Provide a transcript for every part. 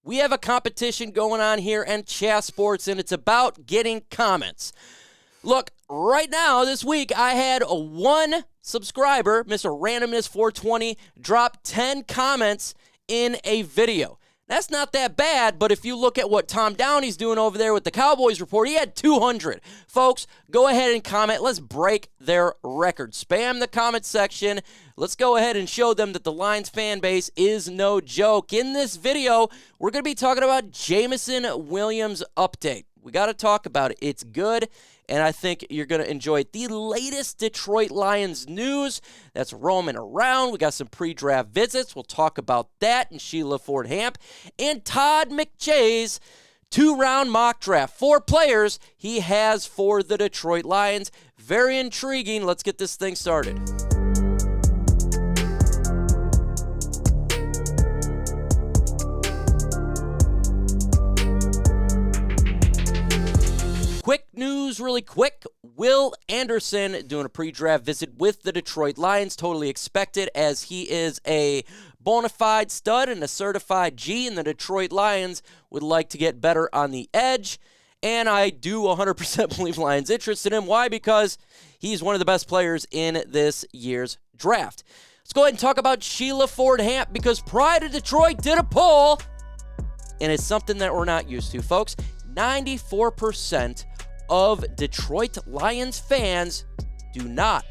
We have a competition going on here at Chat Sports, and it's about getting comments. Look, right now, this week, I had one subscriber, Mr. Randomness420, drop 10 comments in a video. That's not that bad, but if you look at what Tom Downey's doing over there with the Cowboys Report, he had 200. Folks, go ahead and comment. Let's break their record. Spam the comment section. Let's go ahead and show them that the Lions fan base is no joke. In this video, we're going to be talking about Jameson Williams' update. We got to talk about it. It's good, and I think you're going to enjoy it. The latest Detroit Lions news that's roaming around. We got some pre-draft visits. We'll talk about that and Sheila Ford Hamp. And Todd McShay's 2-round mock draft. 4 players he has for the Detroit Lions. Very intriguing. Let's get this thing started. Quick news, really quick. Will Anderson doing a pre-draft visit with the Detroit Lions. Totally expected, as he is a bona fide stud and a certified G, and the Detroit Lions would like to get better on the edge. And I do 100% believe Lions interested in him. Why? Because he's one of the best players in this year's draft. Let's go ahead and talk about Sheila Ford Hamp, because Pride of Detroit did a poll, and it's something that we're not used to, folks. 94% of Detroit Lions fans do not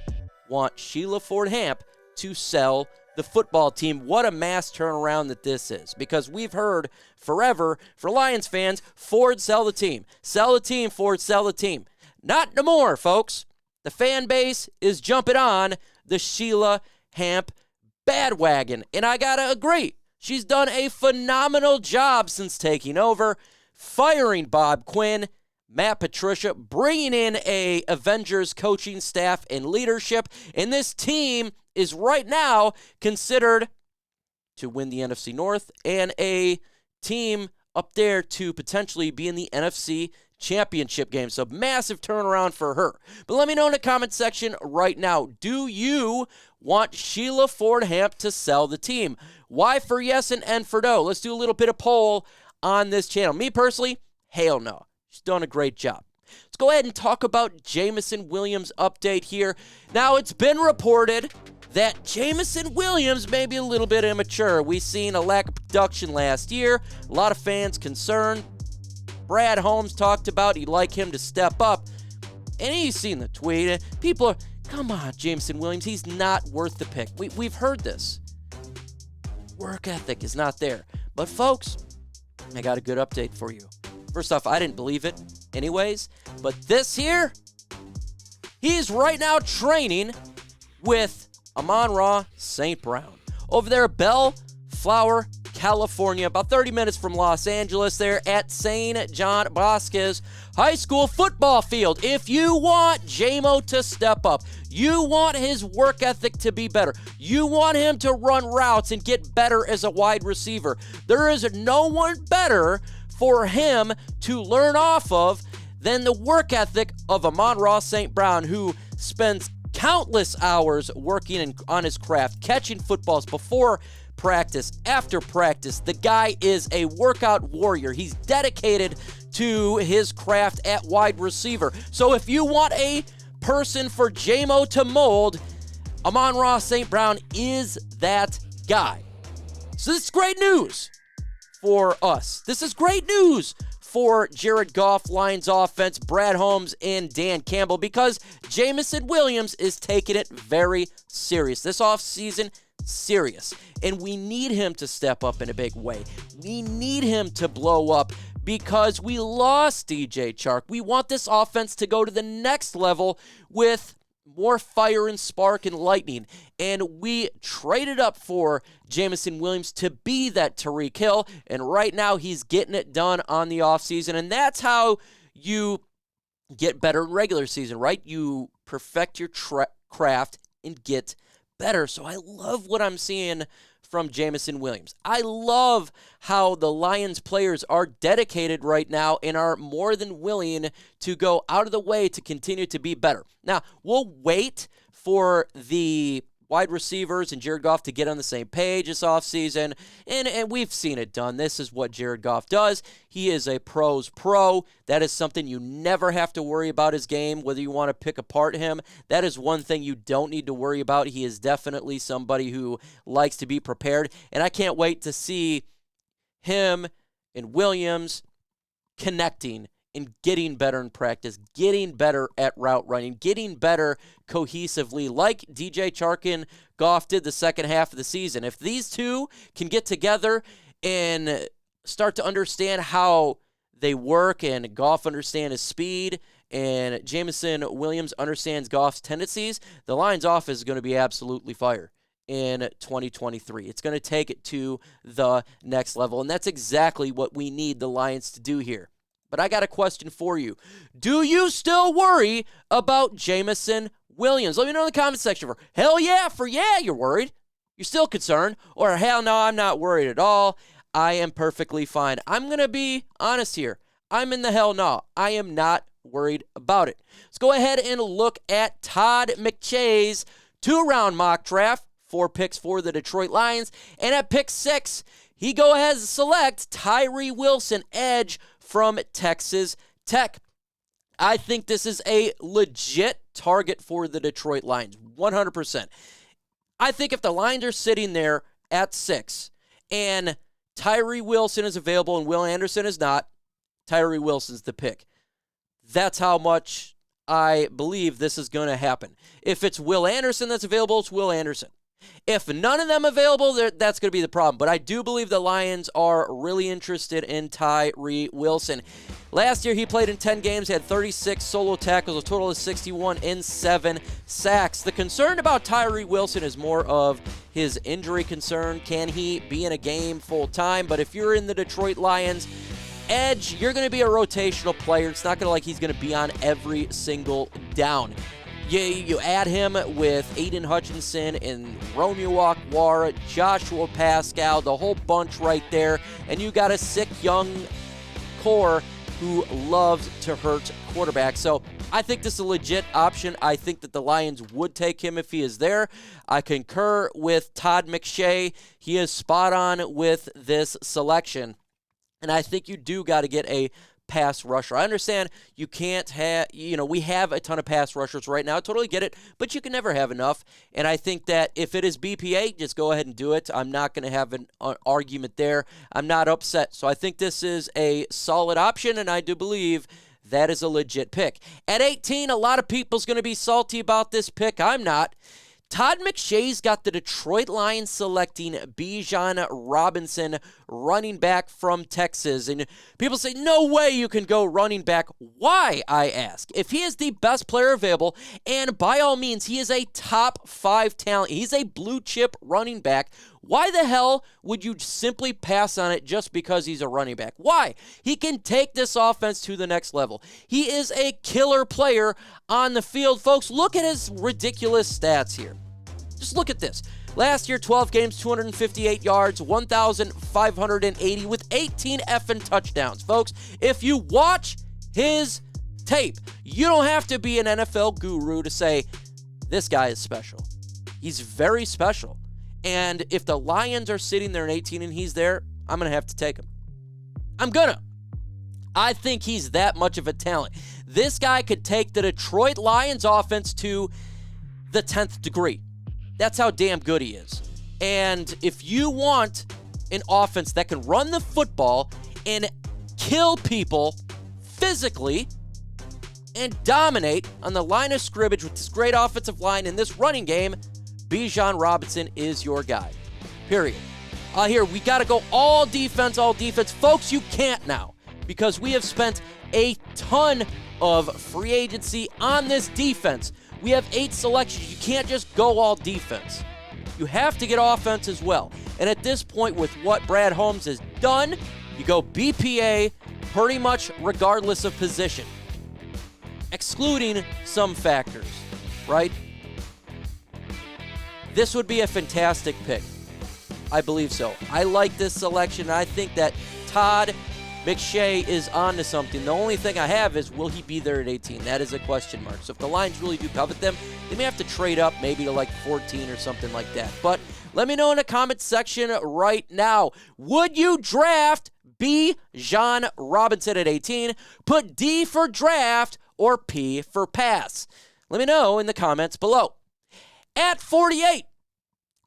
want Sheila Ford Hamp to sell the football team. What a mass turnaround that this is, because we've heard forever for Lions fans, Ford, sell the team. Sell the team, Ford, sell the team. Not no more, folks. The fan base is jumping on the Sheila Hamp bandwagon, and I gotta agree. She's done a phenomenal job since taking over, firing Bob Quinn, Matt Patricia, bringing in a Avengers coaching staff and leadership, and this team is right now considered to win the NFC North and a team up there to potentially be in the NFC Championship game. So massive turnaround for her. But let me know in the comment section right now, do you want Sheila Ford Hamp to sell the team? Y for yes and N for no. Let's do a little bit of poll on this channel. Me personally, hell no. She's done a great job. Let's go ahead and talk about Jameson Williams' update here. Now, it's been reported that Jameson Williams may be a little bit immature. We've seen a lack of production last year. A lot of fans concerned. Brad Holmes talked about he'd like him to step up. And he's seen the tweet. People are, come on, Jameson Williams. He's not worth the pick. We've heard this. Work ethic is not there. But, folks, I got a good update for you. First off, I didn't believe it anyways, but this here, he's right now training with Amon-Ra St. Brown over there at Bellflower, California, about 30 minutes from Los Angeles, there at St. John Bosquez High School football field. If you want JMO to step up, you want his work ethic to be better, you want him to run routes and get better as a wide receiver, there is no one better for him to learn off of than the work ethic of Amon-Ra St. Brown, who spends countless hours working on his craft, catching footballs before practice, after practice. The guy is a workout warrior. He's dedicated to his craft at wide receiver. So if you want a person for JMO to mold, Amon-Ra St. Brown is that guy. So this is great news for us. This is great news for Jared Goff, Lions offense, Brad Holmes, and Dan Campbell, because Jameson Williams is taking it very serious. This offseason, serious. And we need him to step up in a big way. We need him to blow up because we lost DJ Chark. We want this offense to go to the next level with more fire and spark and lightning. And we traded up for Jameson Williams to be that Tyree Hill. And right now he's getting it done on the offseason. And that's how you get better in regular season, right? You perfect your craft and get better. So I love what I'm seeing from Jameson Williams. I love how the Lions players are dedicated right now and are more than willing to go out of the way to continue to be better. Now, we'll wait for the wide receivers and Jared Goff to get on the same page this offseason, and we've seen it done. This is what Jared Goff does. He is a pro's pro. That is something you never have to worry about his game, whether you want to pick apart him. That is one thing you don't need to worry about. He is definitely somebody who likes to be prepared, and I can't wait to see him and Williams connecting and getting better in practice, getting better at route running, getting better cohesively like DJ Chark and Goff did the second half of the season. If these two can get together and start to understand how they work, and Goff understand his speed and Jameson Williams understands Goff's tendencies, the Lions offense is going to be absolutely fire in 2023. It's going to take it to the next level, and that's exactly what we need the Lions to do here. But I got a question for you. Do you still worry about Jameson Williams? Let me know in the comment section. For hell yeah, you're worried. You're still concerned. Or hell no, I'm not worried at all. I am perfectly fine. I'm going to be honest here. I'm in the hell no. I am not worried about it. Let's go ahead and look at Todd McShay's 2-round mock draft. 4 picks for the Detroit Lions. And at pick 6, he go ahead and select Tyree Wilson, edge from Texas Tech. I think this is a legit target for the Detroit Lions, 100%. I think if the Lions are sitting there at 6 and Tyree Wilson is available and Will Anderson is not, Tyree Wilson's the pick. That's how much I believe this is going to happen. If it's Will Anderson that's available, it's Will Anderson. If none of them available, that's going to be the problem. But I do believe the Lions are really interested in Tyree Wilson. Last year, he played in 10 games, had 36 solo tackles, a total of 61 and 7 sacks. The concern about Tyree Wilson is more of his injury concern. Can he be in a game full time? But if you're in the Detroit Lions edge, you're going to be a rotational player. It's not going to like he's going to be on every single down. You add him with Aiden Hutchinson and Romeo Okwara, Joshua Pascal, the whole bunch right there, and you got a sick young core who loves to hurt quarterbacks. So I think this is a legit option. I think that the Lions would take him if he is there. I concur with Todd McShay. He is spot on with this selection, and I think you do got to get a pass rusher. I understand you can't have, we have a ton of pass rushers right now. I totally get it, but you can never have enough. And I think that if it is BPA, just go ahead and do it. I'm not going to have an argument there. I'm not upset. So I think this is a solid option, and I do believe that is a legit pick. At 18, a lot of people's going to be salty about this pick. I'm not. Todd McShay's got the Detroit Lions selecting Bijan Robinson, running back from Texas. And people say, no way you can go running back. Why, I ask? If he is the best player available, and by all means, he is a top 5 talent, he's a blue chip running back, why the hell would you simply pass on it just because he's a running back? Why? He can take this offense to the next level. He is a killer player on the field. Folks, look at his ridiculous stats here. Just look at this. Last year, 12 games, 258 yards, 1,580 with 18 effing touchdowns. Folks, if you watch his tape, you don't have to be an NFL guru to say, this guy is special. He's very special. And if the Lions are sitting there in 18 and he's there, I'm going to have to take him. I think he's that much of a talent. This guy could take the Detroit Lions offense to the 10th degree. That's how damn good he is. And if you want an offense that can run the football and kill people physically and dominate on the line of scrimmage with this great offensive line in this running game, Bijan Robinson is your guy. Period. Here, we got to go all defense. Folks, you can't now because we have spent a ton of free agency on this defense. We have 8 selections. You can't just go all defense. You have to get offense as well. And at this point, with what Brad Holmes has done, you go BPA pretty much regardless of position, excluding some factors, right? This would be a fantastic pick. I believe so. I like this selection. I think that Todd McShay is on to something. The only thing I have is, will he be there at 18? That is a question mark. So if the Lions really do covet them, they may have to trade up maybe to like 14 or something like that. But let me know in the comments section right now. Would you draft Bijan Robinson at 18? Put D for draft or P for pass. Let me know in the comments below. At 48,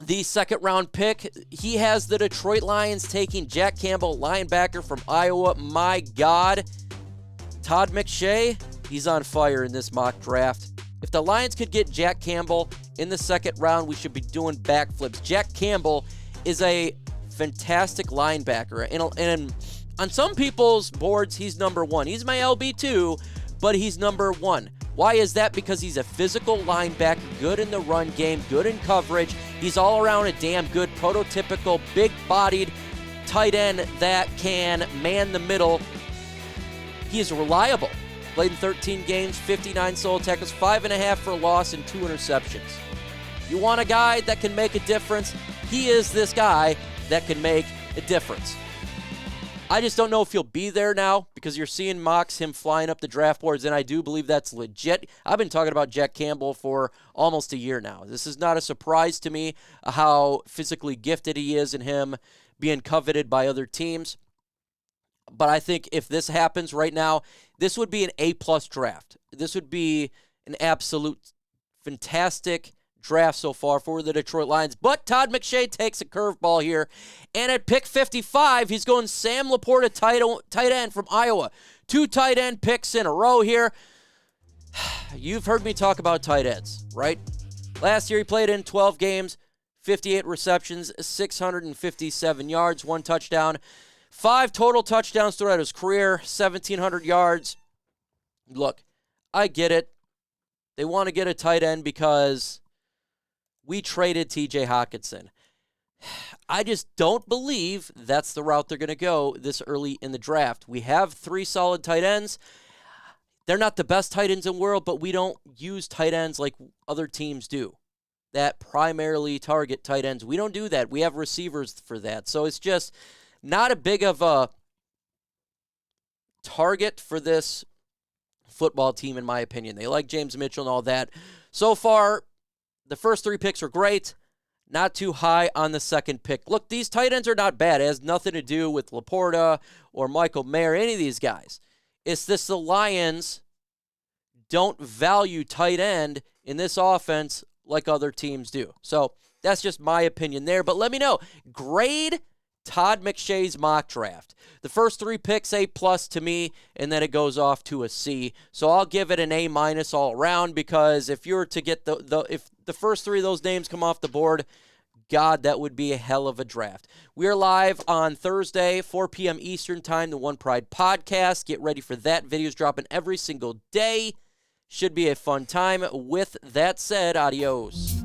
the second-round pick, he has the Detroit Lions taking Jack Campbell, linebacker from Iowa. My God. Todd McShay, he's on fire in this mock draft. If the Lions could get Jack Campbell in the second round, we should be doing backflips. Jack Campbell is a fantastic linebacker. And on some people's boards, he's number one. He's my LB2, but he's number one. Why is that? Because he's a physical linebacker, good in the run game, good in coverage. He's all around a damn good, prototypical, big-bodied tight end that can man the middle. He is reliable. Played in 13 games, 59 solo tackles, 5.5 for loss, and 2 interceptions. You want a guy that can make a difference? He is this guy that can make a difference. I just don't know if he'll be there now because you're seeing mocks him flying up the draft boards, and I do believe that's legit. I've been talking about Jack Campbell for almost a year now. This is not a surprise to me how physically gifted he is and him being coveted by other teams. But I think if this happens right now, this would be an A-plus draft. This would be an absolute fantastic draft so far for the Detroit Lions. But Todd McShay takes a curveball here. And at pick 55, he's going Sam LaPorta, tight end from Iowa. 2 tight end picks in a row here. You've heard me talk about tight ends, right? Last year he played in 12 games, 58 receptions, 657 yards, 1 touchdown. 5 total touchdowns throughout his career, 1,700 yards. Look, I get it. They want to get a tight end because we traded TJ Hockenson. I just don't believe that's the route they're going to go this early in the draft. We have 3 solid tight ends. They're not the best tight ends in the world, but we don't use tight ends like other teams do that primarily target tight ends. We don't do that. We have receivers for that. So it's just not a big of a target for this football team, in my opinion. They like James Mitchell and all that. So far, the first 3 picks are great. Not too high on the second pick. Look, these tight ends are not bad. It has nothing to do with LaPorta or Michael Mayer, any of these guys. It's this: the Lions don't value tight end in this offense like other teams do. So that's just my opinion there. But let me know. Grade Todd McShay's mock draft. The first 3 picks, A+ to me, and then it goes off to a C. So I'll give it an A- all around, because if you were to get if the first 3 of those names come off the board, God, that would be a hell of a draft. We are live on Thursday, 4 p.m. Eastern Time, the One Pride podcast. Get ready for that. Videos dropping every single day. Should be a fun time. With that said, adios.